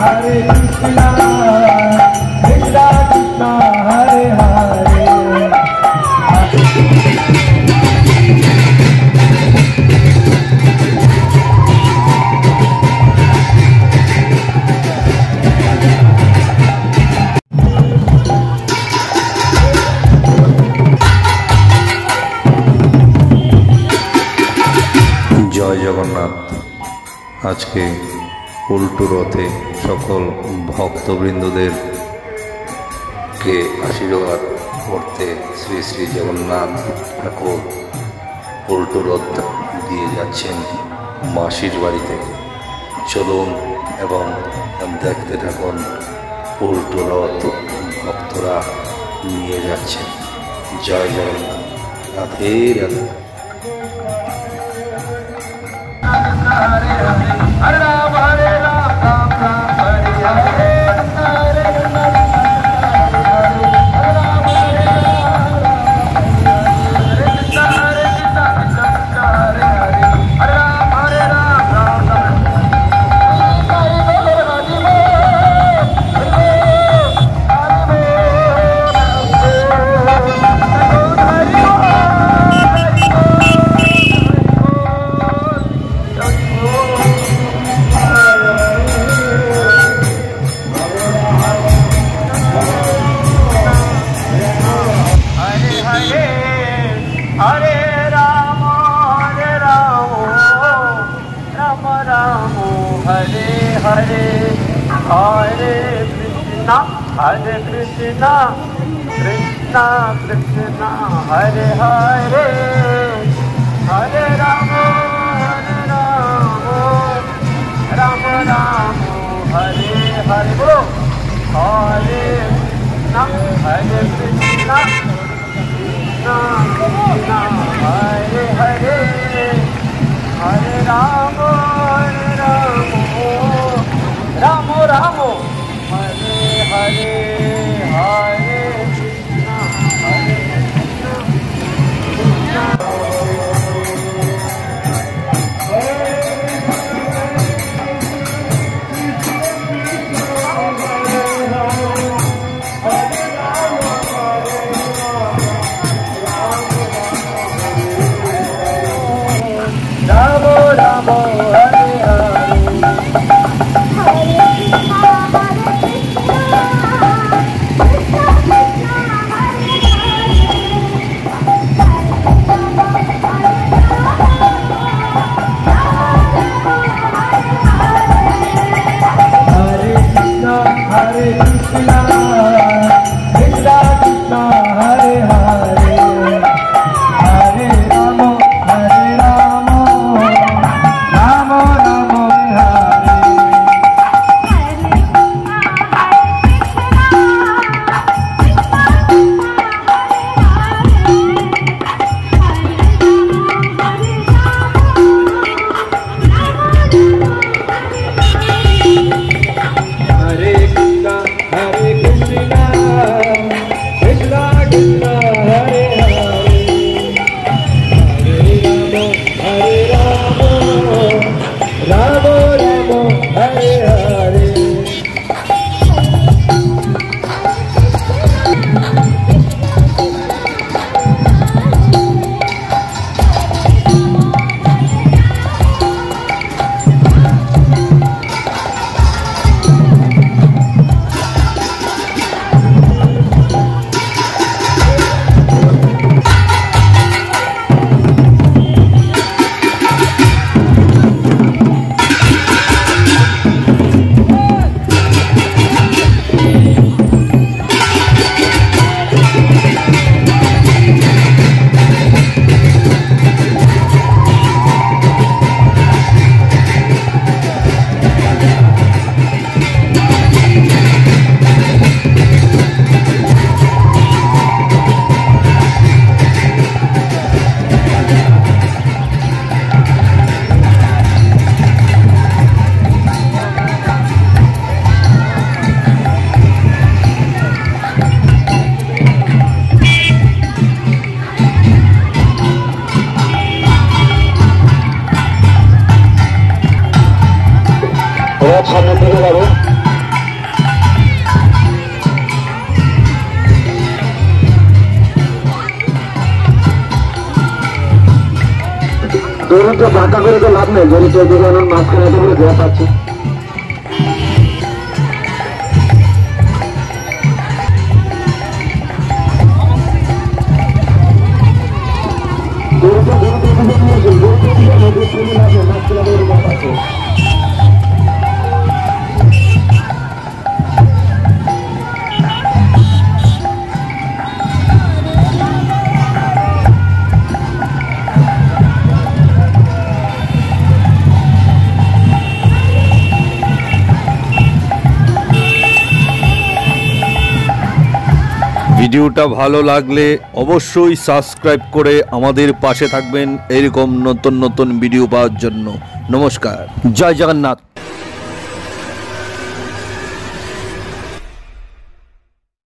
Hare Krishna Krishna Krishna Hare Hare জয় জগন্নাথ। আজকে উল্টো রথে সকল ভক্তবৃন্দদেরকে আশীর্বাদ করতে শ্রী শ্রী জগন্নাথ ঠাকুর উল্টো রথ দিয়ে যাচ্ছেন মাসির বাড়িতে। চলুন এবং দেখতে থাকুন উল্টো রথ ভক্তরা নিয়ে যাচ্ছেন। জয় Jagannath. Radhe Radhe. Hare Ram Hare Ram Ram Ram Hare Hare Hare Ram Hare Ram Hare Krishna Hare Hare Hare Ram Hare Ram Ram Ram Hare Krishna Krishna Krishna Hare Hare Hare Rama Rama Rama Hare Hare Bolo Hare Krishna Hare Krishna Krishna Krishna Hare Hare Hare Rama Rama Rama Hare Hare Hare Krishna Hare Krishna Krishna Rama Rama Hare Hare সামনের দিকে যাবো। দৌড়তে ধাক্কা করে তো লাভ নেই, যদি চলতে জানান মাঝখানে তো বলে দেওয়া পাচ্ছে। ভিডিওটা ভালো লাগলে অবশ্যই সাবস্ক্রাইব করে আমাদের পাশে থাকবেন এরকম নতুন নতুন ভিডিও পাওয়ার জন্য। নমস্কার, জয় জগন্নাথ।